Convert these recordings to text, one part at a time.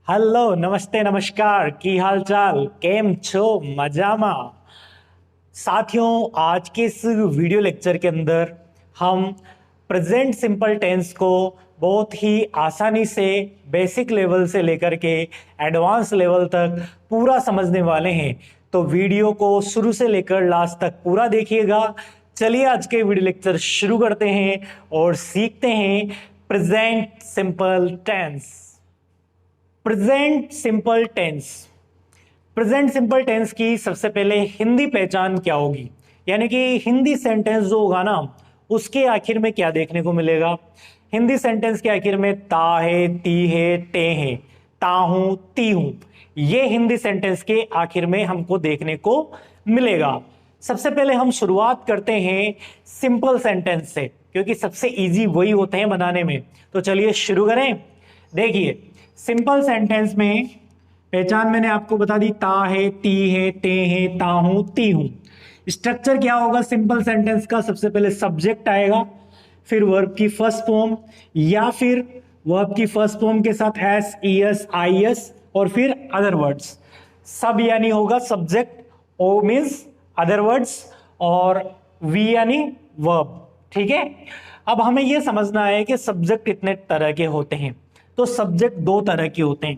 Hello नमस्ते नमस्कार की हाल चाल केम छो मजामा। साथियों, आज के इस वीडियो लेक्चर के अंदर हम प्रेजेंट सिंपल टेंस को बहुत ही आसानी से बेसिक लेवल से लेकर के एडवांस लेवल तक पूरा समझने वाले हैं। तो वीडियो को शुरू से लेकर लास्ट तक पूरा देखिएगा। चलिए आज के वीडियो लेक्चर शुरू करते हैं और सीखते हैं present simple tense. Present simple tense. Present simple tense की सबसे पहले हिंदी पहचान क्या होगी, यानी कि हिंदी सेंटेंस जो होगा ना उसके आखिर में क्या देखने को मिलेगा। हिंदी सेंटेंस के आखिर में ता है, ती है, टे है, ता हूं, ती हूं, ये हिंदी सेंटेंस के आखिर में हमको देखने को मिलेगा। सबसे पहले हम शुरुआत करते हैं सिंपल सेंटेंस से, क्योंकि सबसे इजी वही होते हैं बनाने में। तो चलिए शुरू करें। देखिए सिंपल सेंटेंस में पहचान मैंने आपको बता दी, ता है, ती है, टे है, ता हूं, ती हूं। स्ट्रक्चर क्या होगा सिंपल सेंटेंस का? सबसे पहले सब्जेक्ट आएगा, फिर वर्ब की फर्स्ट फॉर्म या फिर वर्ब की फर्स्ट फॉर्म के साथ S, E S, I S और फिर अदर वर्ड्स। सब यानी होगा subject, O means other words और वी यानी वर्ब। ठीक है, अब हमें यह समझना है कि सब्जेक्ट कितने तरह के होते हैं। तो सब्जेक्ट दो तरह के होते हैं,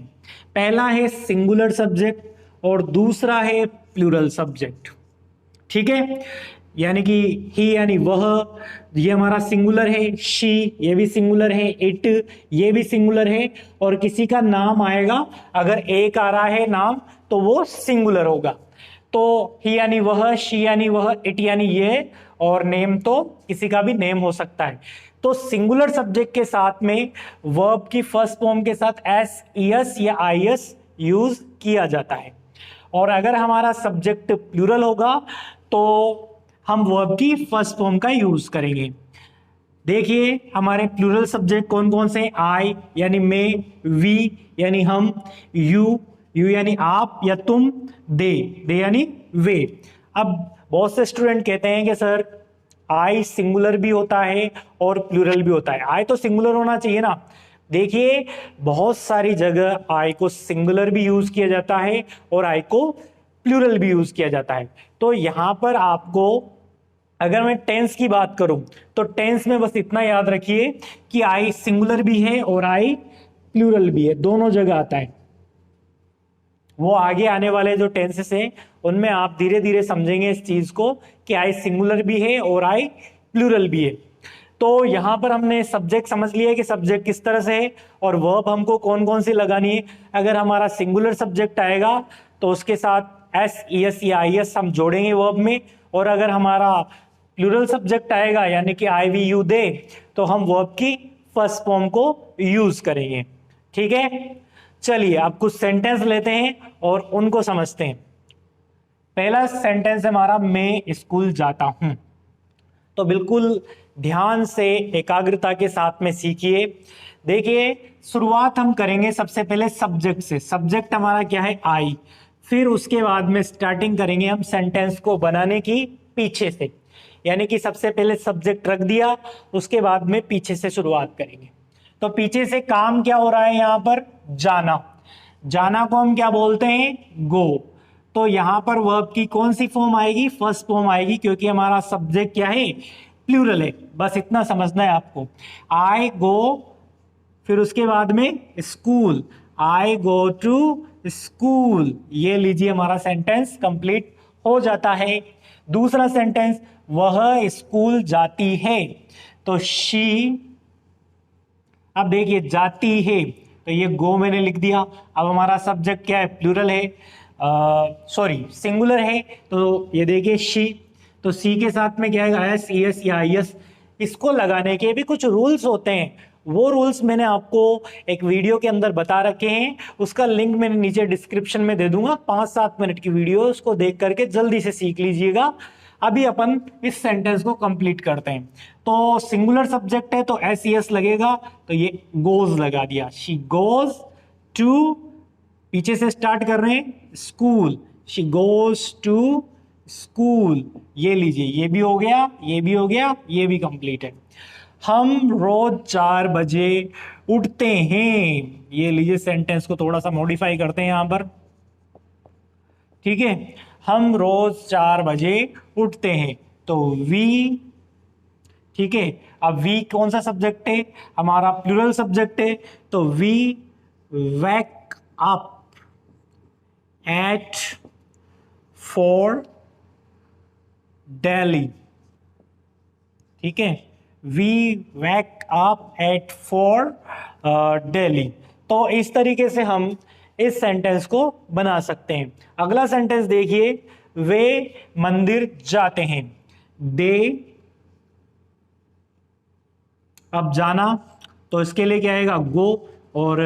पहला है सिंगुलर सब्जेक्ट और दूसरा है प्लूरल सब्जेक्ट। ठीक है, यानी कि ही यानी वह, ये हमारा सिंगुलर है, शी ये भी सिंगुलर है, इट ये भी सिंगुलर है, और किसी का नाम आएगा अगर एक आ रहा है नाम तो वो सिंगुलर होगा। तो ही यानी वह, शी यानी वह, इट यानी ये, और नेम तो किसी का भी नेम हो सकता है। तो सिंगुलर सब्जेक्ट के साथ में वर्ब की फर्स्ट फॉर्म के साथ एस, ई एस या आई एस यूज किया जाता है। और अगर हमारा सब्जेक्ट प्लूरल होगा तो हम वर्ब की फर्स्ट फॉर्म का यूज करेंगे। देखिए हमारे प्लूरल सब्जेक्ट कौन कौन से? आई यानी मैं, वी यानी हम, यू यानी आप या तुम, दे यानी वे। अब बहुत से स्टूडेंट कहते हैं कि सर आई सिंगुलर भी होता है और प्लूरल भी होता है, आई तो सिंगुलर होना चाहिए ना। देखिए बहुत सारी जगह आई को सिंगुलर भी यूज किया जाता है और आई को प्लूरल भी यूज किया जाता है। तो यहां पर आपको अगर मैं टेंस की बात करूं तो टेंस में बस इतना याद रखिए कि आई सिंगुलर भी है और आई प्लूरल भी है, दोनों जगह आता है। वो आगे आने वाले जो टेंसेस हैं उनमें आप धीरे धीरे समझेंगे इस चीज को कि आई सिंगुलर भी है और आई प्लूरल भी है। तो यहां पर हमने सब्जेक्ट समझ लिया कि सब्जेक्ट किस तरह से है और वर्ब हमको कौन कौन सी लगानी है। अगर हमारा सिंगुलर सब्जेक्ट आएगा तो उसके साथ एस, ई एस या आई एस हम जोड़ेंगे वर्ब में, और अगर हमारा प्लूरल सब्जेक्ट आएगा यानी कि आई, वी, यू, दे, तो हम वर्ब की फर्स्ट फॉर्म को यूज करेंगे। ठीक है, चलिए अब कुछ सेंटेंस लेते हैं और उनको समझते हैं। पहला सेंटेंस है हमारा, मैं स्कूल जाता हूं। तो बिल्कुल ध्यान से एकाग्रता के साथ में सीखिए। देखिए शुरुआत हम करेंगे सबसे पहले सब्जेक्ट से। सब्जेक्ट हमारा क्या है? आई। फिर उसके बाद में स्टार्टिंग करेंगे हम सेंटेंस को बनाने की पीछे से, यानी कि सबसे पहले सब्जेक्ट रख दिया, उसके बाद में पीछे से शुरुआत करेंगे। तो पीछे से काम क्या हो रहा है यहां पर? जाना। जाना को हम क्या बोलते हैं? गो। तो यहां पर वर्ब की कौन सी फॉर्म आएगी? फर्स्ट फॉर्म आएगी, क्योंकि हमारा सब्जेक्ट क्या है? प्लूरल है। बस इतना समझना है आपको। आई गो, फिर उसके बाद में school, I go to school. ये लीजिए हमारा सेंटेंस कंप्लीट हो जाता है। दूसरा सेंटेंस, वह स्कूल जाती है। तो शी, अब देखिए जाती है, तो ये गो मैंने लिख दिया। अब हमारा सब्जेक्ट क्या है? प्लूरल है, सॉरी सिंगुलर है, तो ये देखिए शी। तो सी के साथ में क्या है? एस, ई एस या आई एस। इसको लगाने के भी कुछ रूल्स होते हैं, वो रूल्स मैंने आपको एक वीडियो के अंदर बता रखे हैं, उसका लिंक मैंने नीचे डिस्क्रिप्शन में दे दूंगा। 5-7 मिनट की वीडियो, उसको देख करके जल्दी से सीख लीजिएगा। अभी अपन इस सेंटेंस को कंप्लीट करते हैं। तो सिंगुलर सब्जेक्ट है तो एस, ई एस लगेगा, तो ये गोज लगा दिया। शी गोज टू, पीछे से स्टार्ट कर रहे हैं, school. She goes to school. ये लीजिए, ये भी हो गया, ये भी हो गया, ये भी कंप्लीट है। हम रोज 4 बजे उठते हैं। ये लीजिए, सेंटेंस को थोड़ा सा मॉडिफाई करते हैं यहां पर। ठीक है, हम रोज 4 बजे उठते हैं, तो वी। ठीक है, अब वी कौन सा सब्जेक्ट है? हमारा प्लूरल सब्जेक्ट है, तो we wake up at 4 daily. ठीक है, we wake up at 4 daily. तो इस तरीके से हम इस सेंटेंस को बना सकते हैं। अगला सेंटेंस देखिए, वे मंदिर जाते हैं। दे, अब जाना, तो इसके लिए क्या आएगा? गो, और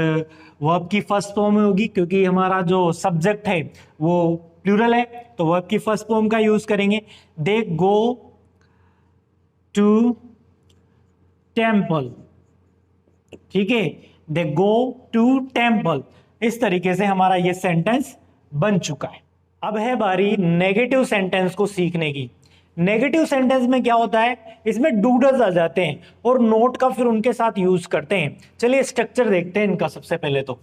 वर्ब की फर्स्ट फॉर्म में होगी, क्योंकि हमारा जो सब्जेक्ट है वो प्लूरल है, तो वर्ब की फर्स्ट फॉर्म का यूज करेंगे। दे गो टू टेम्पल। ठीक है, दे गो टू टेम्पल। इस तरीके से हमारा ये सेंटेंस बन चुका है। अब है बारी नेगेटिव सेंटेंस को सीखने की। नेगेटिव सेंटेंस में क्या होता है? इसमें डूडल्स आ जाते हैं और नोट का फिर उनके साथ यूज करते हैं। चलिए स्ट्रक्चर देखते हैं इनका। सबसे पहले तो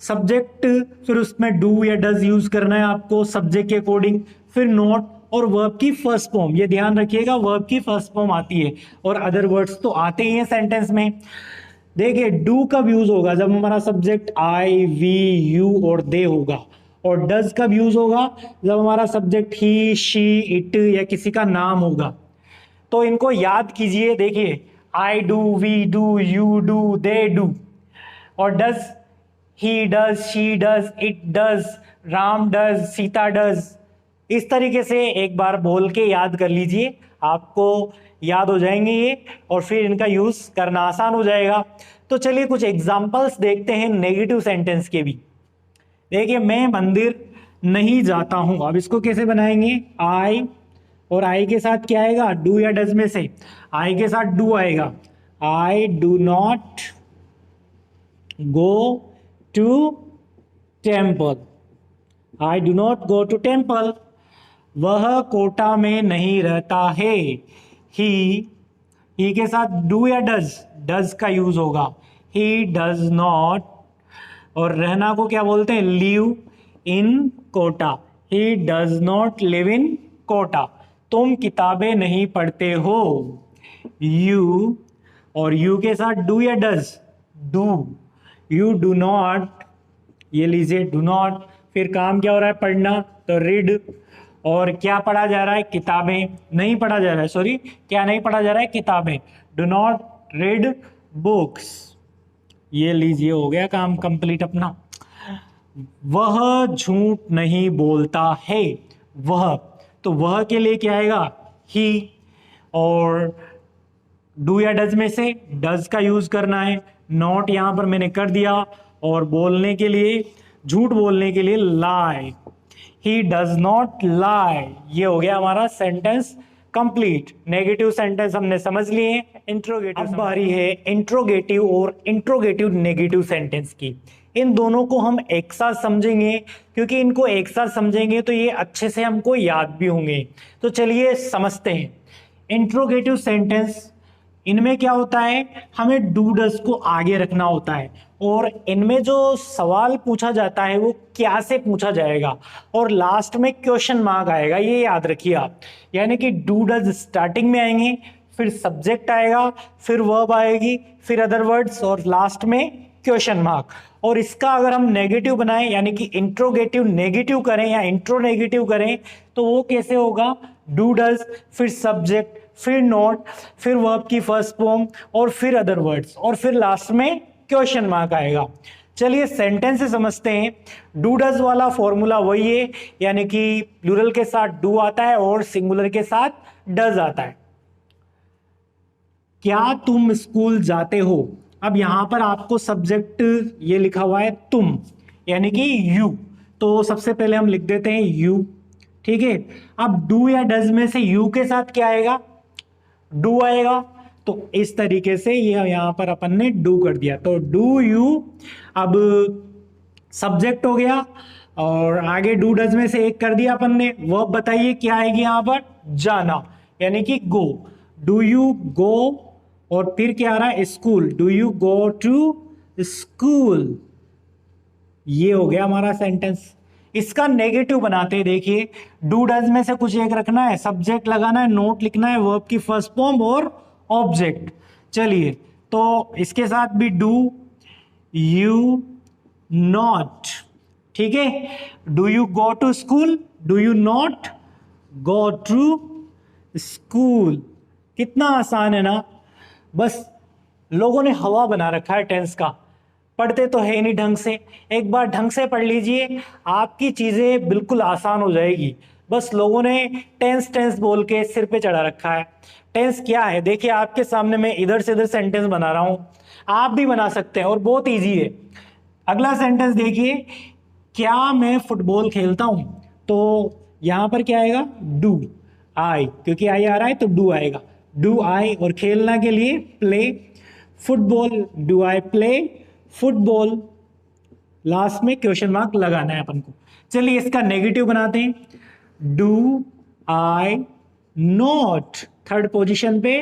सब्जेक्ट, फिर उसमें डू या डज यूज करना है आपको सब्जेक्ट के अकॉर्डिंग, फिर नोट और वर्ब की फर्स्ट फॉर्म। ये ध्यान रखिएगा, वर्ब की फर्स्ट फॉर्म आती है और अदर वर्ड्स तो आते ही हैं सेंटेंस में। देखिए, डू कब यूज होगा? जब हमारा सब्जेक्ट आई, वी, यू और दे होगा। और डज कब यूज होगा? जब हमारा सब्जेक्ट ही, शी, इट या किसी का नाम होगा। तो इनको याद कीजिए। देखिए, I do, we do, you do, they do. और does, he does, she does, it does, Ram does, Sita does. इस तरीके से एक बार बोल के याद कर लीजिए, आपको याद हो जाएंगे ये, और फिर इनका यूज करना आसान हो जाएगा। तो चलिए कुछ एग्जांपल्स देखते हैं नेगेटिव सेंटेंस के भी। देखिए, मैं मंदिर नहीं जाता हूं। अब इसको कैसे बनाएंगे? आई, और आई के साथ क्या आएगा? डू या डज में से आई के साथ डू आएगा। I do not go to temple. I do not go to temple. वह कोटा में नहीं रहता है। ही के साथ डू या डज? डज का यूज होगा। ही डज नॉट, और रहना को क्या बोलते हैं? Live in Kota. He does not live in Kota. तुम किताबें नहीं पढ़ते हो। यू, और यू के साथ डू या does? Do. You do not, ये लीजिए डू नॉट। फिर काम क्या हो रहा है? पढ़ना, तो रीड। और क्या पढ़ा जा रहा है? किताबें। नहीं पढ़ा जा रहा है, सॉरी, क्या नहीं पढ़ा जा रहा है? किताबें। Do not read books. ये लीजिए, हो गया काम कंप्लीट अपना। वह झूठ नहीं बोलता है। वह, तो वह के लिए क्या आएगा? ही। और डू या डज में से डज का यूज करना है। नॉट यहां पर मैंने कर दिया। और बोलने के लिए, झूठ बोलने के लिए लाई। ही डज नॉट लाई। ये हो गया हमारा सेंटेंस कंप्लीट। नेगेटिव सेंटेंस हमने समझ लिए। इंट्रोगेटिव, अब बारी है इंट्रोगेटिव और इंट्रोगेटिव नेगेटिव सेंटेंस की। इन दोनों को हम एक साथ समझेंगे, क्योंकि इनको एक साथ समझेंगे तो ये अच्छे से हमको याद भी होंगे। तो चलिए समझते हैं। इंट्रोगेटिव सेंटेंस, इनमें क्या होता है? हमें डू डज को आगे रखना होता है, और इनमें जो सवाल पूछा जाता है वो क्या से पूछा जाएगा, और लास्ट में क्वेश्चन मार्क आएगा। ये याद रखिए आप। यानी कि डू डज स्टार्टिंग में आएंगे, फिर सब्जेक्ट आएगा, फिर वर्ब आएगी, फिर अदर वर्ड्स, और लास्ट में क्वेश्चन मार्क। और इसका अगर हम नेगेटिव बनाएं, यानी कि इंट्रोगेटिव नेगेटिव करें या इंट्रो नेगेटिव करें, तो वो कैसे होगा? डू डज, फिर सब्जेक्ट, फिर नोट, फिर वर्ब की फर्स्ट फॉर्म, और फिर अदर वर्ड्स, और फिर लास्ट में क्वेश्चन मार्क आएगा। चलिए सेंटेंस से समझते हैं। डू डज वाला फॉर्मूला वही है, यानी कि प्लूरल के साथ डू आता है और सिंगुलर के साथ डज आता है। क्या तुम स्कूल जाते हो? अब यहां पर आपको सब्जेक्ट ये लिखा हुआ है तुम, यानी कि यू, तो सबसे पहले हम लिख देते हैं यू। ठीक है, अब डू या डज में से यू के साथ क्या आएगा? डू आएगा। तो इस तरीके से ये यहां पर अपन ने डू कर दिया, तो डू यू। अब सब्जेक्ट हो गया, और आगे डू डज में से एक कर दिया अपन ने। वर्ब बताइए क्या आएगी यहां पर? जाना, यानी कि गो। डू यू गो और फिर क्या आ रहा है, school, do you go to school. ये हो गया हमारा सेंटेंस। इसका नेगेटिव बनाते हैं, देखिए डू डज में से कुछ एक रखना है, सब्जेक्ट लगाना है, नोट लिखना है, वर्ब की फर्स्ट फॉर्म और ऑब्जेक्ट। चलिए तो इसके साथ भी डू यू नॉट, ठीक है, do you go to school, do you not go to school. कितना आसान है ना, बस लोगों ने हवा बना रखा है टेंस का, पढ़ते तो है नहीं ढंग से। एक बार ढंग से पढ़ लीजिए, आपकी चीजें बिल्कुल आसान हो जाएगी। बस लोगों ने टेंस टेंस बोल के सिर पे चढ़ा रखा है। टेंस क्या है, देखिए आपके सामने मैं इधर से इधर सेंटेंस बना रहा हूं, आप भी बना सकते हैं और बहुत इजी है। अगला सेंटेंस देखिए, क्या मैं फुटबॉल खेलता हूं, तो यहां पर क्या आएगा, डू आई, क्योंकि आई आ रहा है तो डू आएगा, डू आई। और खेलना के लिए play football, do I play football. Last में क्वेश्चन मार्क लगाना है अपन को। चलिए इसका नेगेटिव बनाते हैं, do I not, third position पे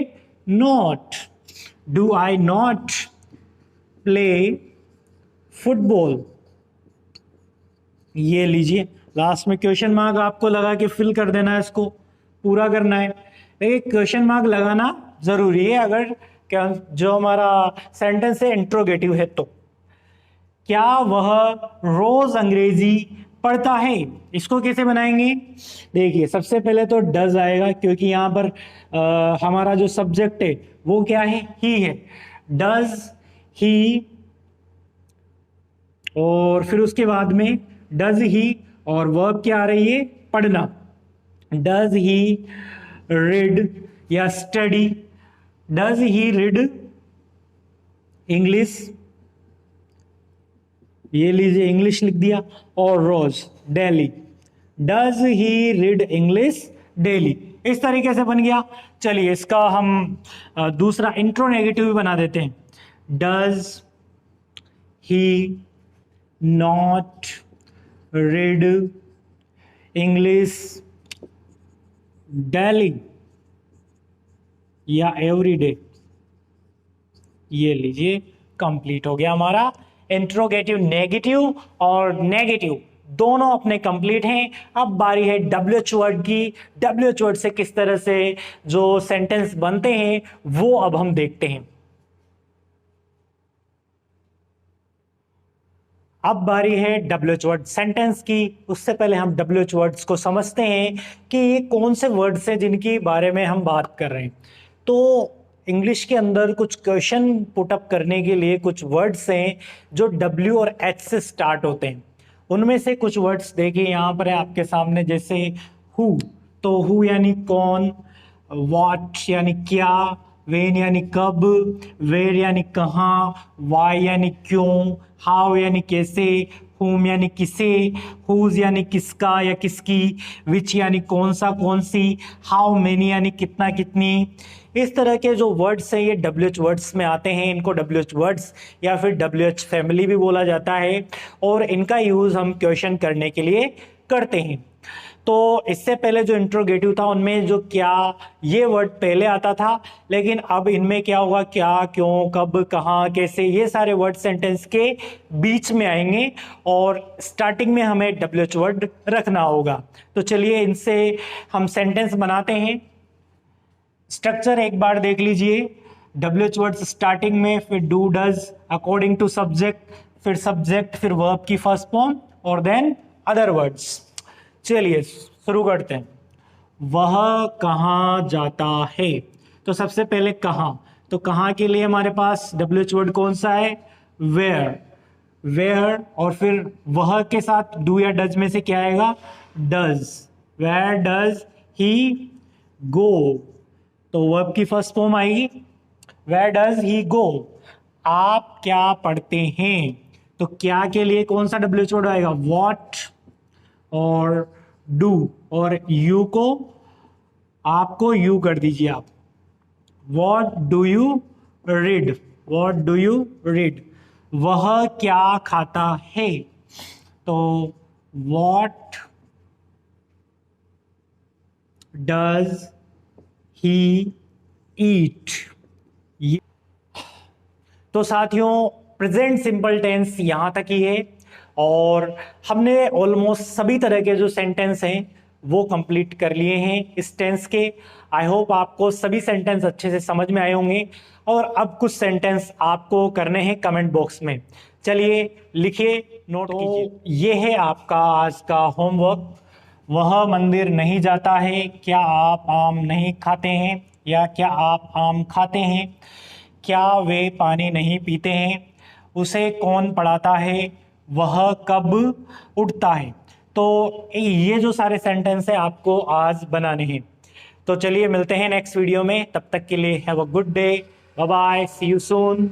not, do I not play football. ये लीजिए लास्ट में क्वेश्चन मार्क आपको लगा के फिल कर देना है, इसको पूरा करना है। देखिए क्वेश्चन मार्क लगाना जरूरी है अगर क्या जो हमारा सेंटेंस है इंट्रोगेटिव है तो। क्या वह रोज अंग्रेजी पढ़ता है, इसको कैसे बनाएंगे, देखिए सबसे पहले तो डज आएगा, क्योंकि यहां पर हमारा जो सब्जेक्ट है वो क्या है, ही है, डज ही। और फिर उसके बाद में डज ही और वर्ब क्या आ रही है, पढ़ना, डज ही रीड या study, does he read English, ये लीजिए इंग्लिश लिख दिया, और रोज daily, does he read English daily. इस तरीके से बन गया। चलिए इसका हम दूसरा इंट्रो नेगेटिव भी बना देते हैं, does he not read English daily या एवरी डे। ये लीजिए कंप्लीट हो गया हमारा इंट्रोगेटिव। नेगेटिव और नेगेटिव दोनों अपने कंप्लीट हैं। अब बारी है डब्ल्यूएच वर्ड की। डब्ल्यूएच वर्ड से किस तरह से जो सेंटेंस बनते हैं वो अब हम देखते हैं। अब बारी है डब्ल्यूएच वर्ड सेंटेंस की। उससे पहले हम डब्ल्यूएच वर्ड्स को समझते हैं कि ये कौन से वर्ड्स हैं जिनकी बारे में हम बात कर रहे हैं। तो इंग्लिश के अंदर कुछ क्वेश्चन पुटअप करने के लिए कुछ वर्ड्स हैं जो डब्ल्यू और एच से स्टार्ट होते हैं। उनमें से कुछ वर्ड्स देखिए यहाँ पर है आपके सामने, जैसे हु, तो हु यानी कौन, वॉट यानी क्या, वेन यानी कब, वेर यानी कहाँ, वाई यानी क्यों, हाउ यानी कैसे, हुम यानी किसे, हुज यानी किसका या किसकी, विच यानी कौन सा कौन सी, हाउ मेनी यानी कितना कितनी। इस तरह के जो वर्ड्स हैं ये डब्ल्यूएच वर्ड्स में आते हैं। इनको डब्ल्यूएच वर्ड्स या फिर डब्ल्यूएच फैमिली भी बोला जाता है और इनका यूज हम क्वेश्चन करने के लिए करते हैं। तो इससे पहले जो इंट्रोगेटिव था उनमें जो क्या ये वर्ड पहले आता था, लेकिन अब इनमें क्या होगा, क्या, क्यों, कब, कहाँ, कैसे, ये सारे वर्ड सेंटेंस के बीच में आएंगे और स्टार्टिंग में हमें डब्ल्यूएच वर्ड रखना होगा। तो चलिए इनसे हम सेंटेंस बनाते हैं। स्ट्रक्चर एक बार देख लीजिए, डब्ल्यूएच वर्ड्स स्टार्टिंग में, फिर do does according to subject, फिर सब्जेक्ट, फिर वर्ब की फर्स्ट फॉर्म और देन अदर वर्ड्स। चलिए शुरू करते हैं। वह कहाँ जाता है, तो सबसे पहले कहाँ, तो कहाँ के लिए हमारे पास डब्ल्यूएच वर्ड कौन सा है, वेयर, वेयर। और फिर वह के साथ डू या डज में से क्या आएगा, डज, वेयर डज ही गो, तो वर्ब की फर्स्ट फॉर्म आएगी, वेयर डज ही गो। आप क्या पढ़ते हैं, तो क्या के लिए कौन सा डब्ल्यूएच वर्ड आएगा, व्हाट और डू, और यू को आपको यू कर दीजिए आप, what do you read, what do you read. वह क्या खाता है, तो व्हाट डज ही ईट, ये तो साथियों प्रेजेंट सिंपल टेंस यहाँ तक ही है और हमने ऑलमोस्ट सभी तरह के जो सेंटेंस हैं वो कंप्लीट कर लिए हैं इस टेंस के। आई होप आपको सभी सेंटेंस अच्छे से समझ में आए होंगे और अब कुछ सेंटेंस आपको करने हैं कमेंट बॉक्स में। चलिए लिखिए, नोट कीजिए। ये है आपका आज का होमवर्क। वह मंदिर नहीं जाता है, क्या आप आम नहीं खाते हैं या क्या आप आम खाते हैं? क्या वे पानी नहीं पीते हैं? उसे कौन पढ़ाता है? वह कब उठता है? तो ये जो सारे सेंटेंस है आपको आज बनाने हैं। तो चलिए मिलते हैं नेक्स्ट वीडियो में, तब तक के लिए have a good day, bye bye, see you soon.